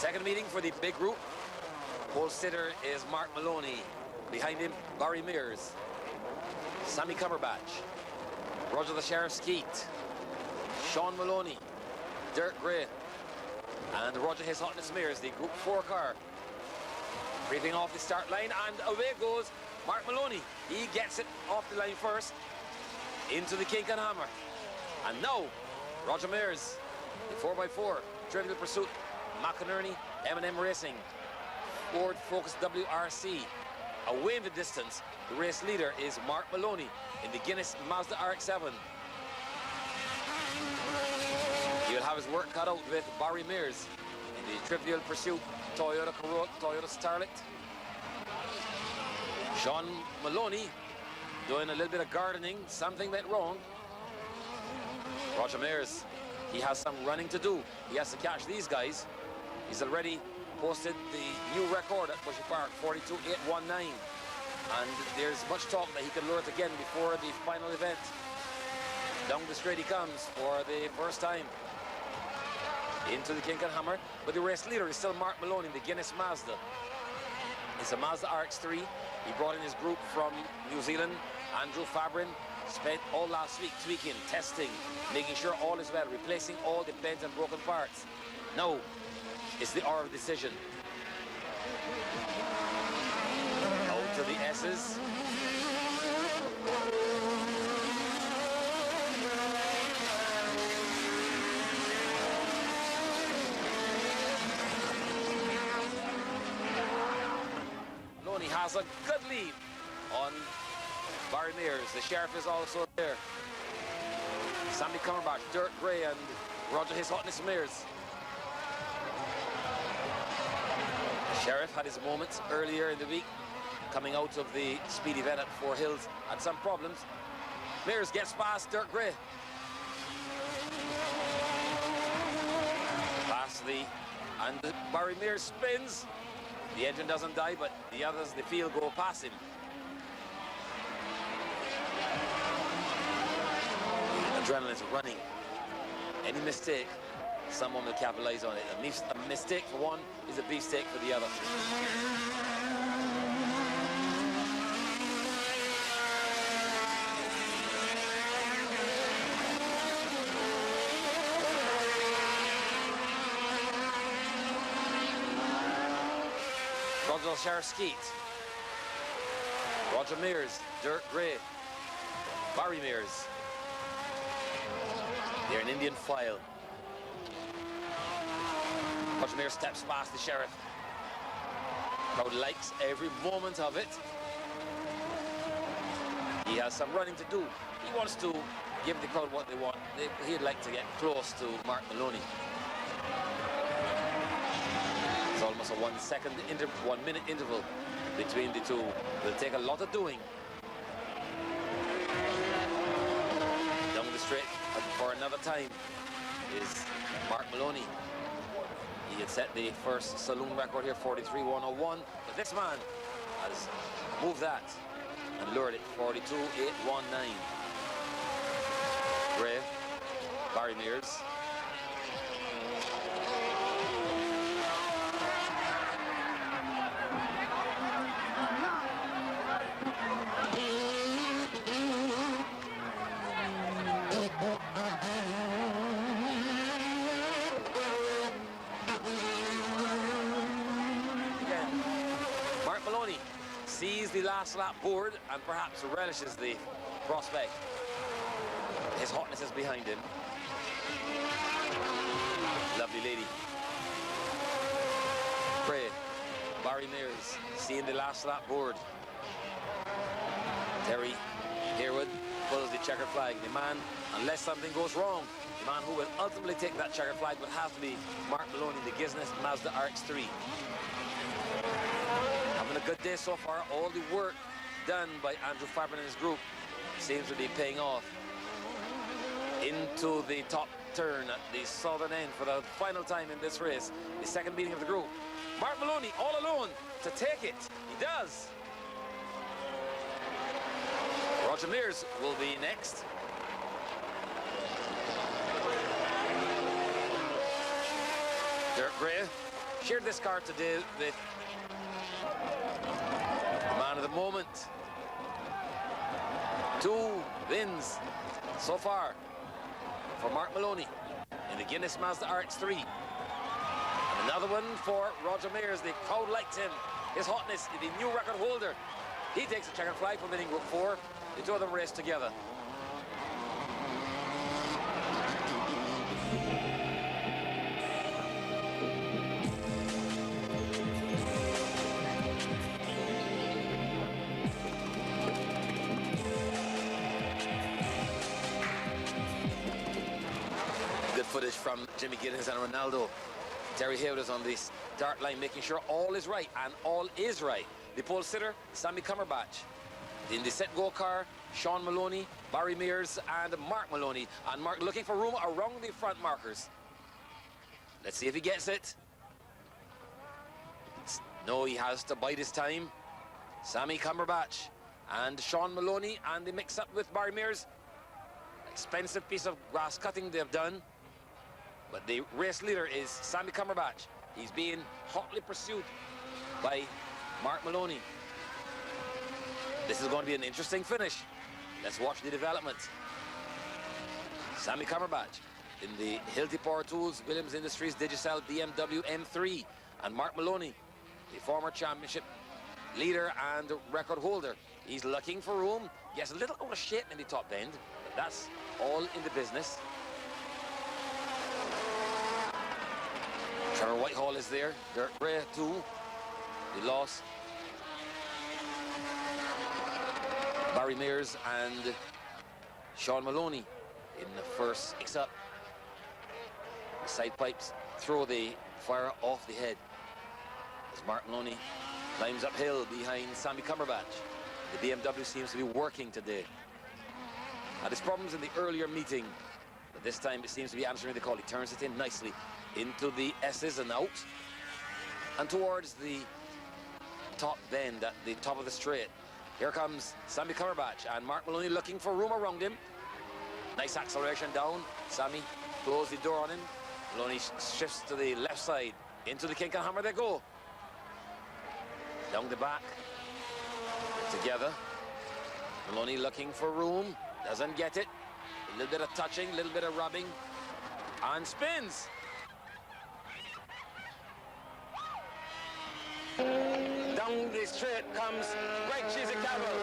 Second meeting for the big group. Pole sitter is Mark Maloney. Behind him, Barry Mears, Sammy Cumberbatch, Roger the Sheriff Skeet, Sean Maloney, Dirk Gray, and Roger His Hotness Mears, the Group 4 car. Creeping off the start line, and away goes Mark Maloney. He gets it off the line first, into the kink and hammer. And now, Roger Mears, the 4x4, Trivial Pursuit, McInerney, M&M Racing, Ford Focus WRC. Away in the distance, the race leader is Mark Maloney in the Guinness Mazda RX-7. He'll have his work cut out with Barry Mears in the Trivial Pursuit Toyota Corolla, Toyota Starlet. Sean Maloney doing a little bit of gardening. Something went wrong. Roger Mears, he has some running to do. He has to catch these guys. He's already posted the new record at Bushy Park, 42.819. And there's much talk that he could lure it again before the final event. Down the straight he comes for the first time. Into the kink and hammer, but the race leader is still Mark Maloney in the Guinness Mazda. It's a Mazda RX3. He brought in his group from New Zealand. Andrew Fabrin spent all last week tweaking, testing, making sure all is well, replacing all the bent and broken parts. Now it's the hour of decision. Out to the S's. Maloney has a good lead on Barry Mears. The Sheriff is also there. Sammy Cumberbatch, Dirk Gray, and Roger His Hotness Mears. The Sheriff had his moments earlier in the week, coming out of the speed event at Four Hills, had some problems. Mears gets past Dirk Gray. Past and Barry Mears spins. The engine doesn't die, but the others, the field, go past him. Adrenaline's running. Any mistake, someone will capitalize on it. A mistake for one is a beefsteak for the other. Roger Sheriff Skeet, Roger Mears, Dirk Gray, Barry Mears. They're an Indian file. Roger Mears steps past the Sheriff. Crowd likes every moment of it. He has some running to do. He wants to give the crowd what they want. He'd like to get close to Mark Maloney. It's almost a 1 minute interval between the two. It'll take a lot of doing. Down the straight for another time is Mark Maloney. He had set the first saloon record here, 43.101. But this man has moved that and lured it, 42.819. Gray, Barry Mears. Sees the last lap board and perhaps relishes the prospect. His Hotness is behind him. Lovely lady. Gray, Barry Mears, seeing the last lap board. Terry Harewood pulls the checkered flag. The man, unless something goes wrong, the man who will ultimately take that checkered flag will have to be Mark Maloney, the Guinness Mazda RX3. Having a good day so far. All the work done by Andrew Fabrin and his group seems to be paying off. Into the top turn at the southern end for the final time in this race, the second meeting of the group. Mark Maloney all alone to take it. He does. Roger Mears will be next. Dirk Gray, shared this car today with the man of the moment. 2 wins so far for Mark Maloney in the Guinness Mazda RX3. And another one for Roger Mears. The crowd liked him. His hotness, the new record holder. He takes a checkered flag for winning Group 4. The two of them race together. Good footage from Jimmy Giddens and Ronaldo. Terry Hayward is on the start line, making sure all is right, and all is right. The pole sitter, Sammy Cumberbatch. In the set-go car, Sean Maloney, Barry Mears, and Mark Maloney. And Mark looking for room around the front markers. Let's see if he gets it. No, he has to bide his time. Sammy Cumberbatch and Sean Maloney, and the mix-up with Barry Mears. Expensive piece of grass cutting they've done. But the race leader is Sammy Cumberbatch. He's being hotly pursued by Mark Maloney. This is going to be an interesting finish. Let's watch the development. Sammy Cumberbatch in the Hilti Power Tools, Williams Industries Digicel BMW M3. And Mark Maloney, the former championship leader and record holder. He's looking for room. Gets a little out of shape in the top end, but that's all in the business. Trevor Whitehall is there. Dirt Gray too. The loss. Barry Mears and Sean Maloney in the first mix-up. The side pipes throw the fire off the head as Mark Maloney climbs uphill behind Sammy Cumberbatch. The BMW seems to be working today. Had his problems in the earlier meeting, but this time it seems to be answering the call. He turns it in nicely into the S's and out, and towards the top bend at the top of the straight. Here comes Sammy Cumberbatch and Mark Maloney looking for room around him. Nice acceleration down. Sammy closed the door on him. Maloney shifts to the left side. Into the kink and hammer they go. Down the back. Together. Maloney looking for room. Doesn't get it. A little bit of touching, a little bit of rubbing. And spins. Down the straight comes Greg Cheesy Cavill.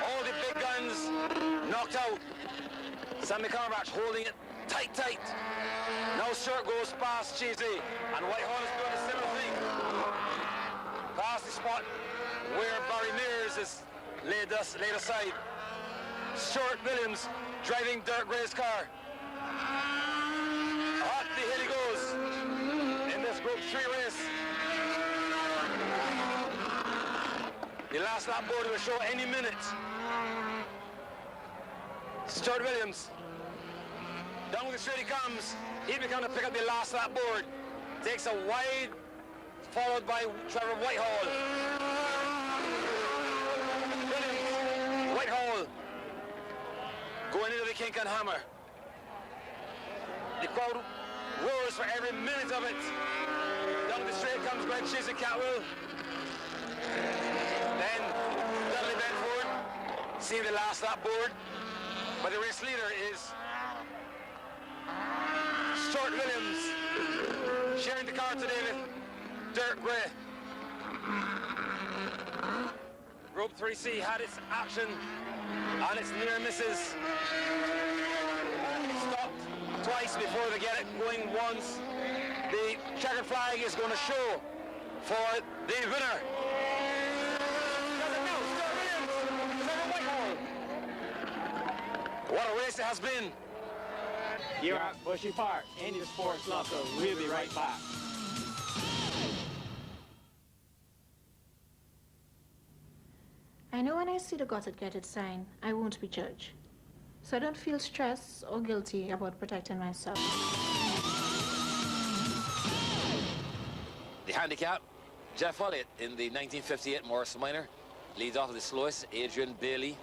All the big guns knocked out. Sammy Cumberbatch holding it tight. Now Stewart goes past Cheesy, and Whitehall is doing a similar thing. Past the spot where Barry Mears is laid aside. Stuart Williams driving Dirk Gray's car. Up the hill he goes in this Group 3 race. The last lap board will show any minute. Stuart Williams. Down the straight he comes. He'll be going to pick up the last lap board. Takes a wide, followed by Trevor Whitehall. Williams, Whitehall, going into the kink and hammer. The crowd roars for every minute of it. Down the straight comes Greg Cheesy Catwell. Then Dudley Benford, seeing the last lap board. But the race leader is Stuart Williams, sharing the car today with Dirk Gray. Group 3C had its action and its near misses. Stopped twice before they get it going once. The checkered flag is going to show for the winner. What a race it has been. You're at Bushy Park, India Sports Local. We'll be right back. I know when I see the got it sign, I won't be judged. So I don't feel stressed or guilty about protecting myself. The handicap, Jeff Elliott in the 1958 Morris Minor. Leads off the slowest, Adrian Bailey.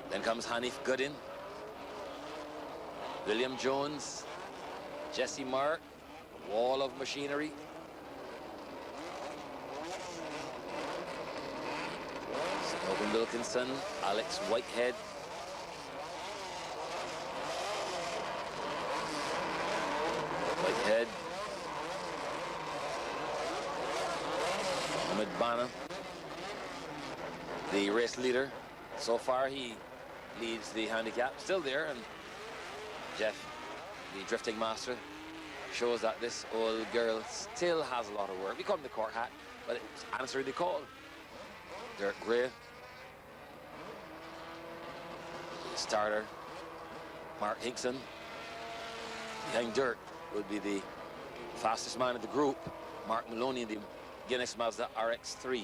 Then comes Hanif Goodin. William Jones, Jesse Mark, wall of machinery. Snowden Wilkinson, Alex Whitehead. Whitehead. Mohamed Bana, the race leader. So far, he leads the handicap. Still there, and Jeff, the drifting master, shows that this old girl still has a lot of work. We call him the court hat, but it's answering the call. Derek Gray. Starter, Mark Hinkson. Behind Dirk would be the fastest man of the group, Mark Maloney in the Guinness Mazda RX3.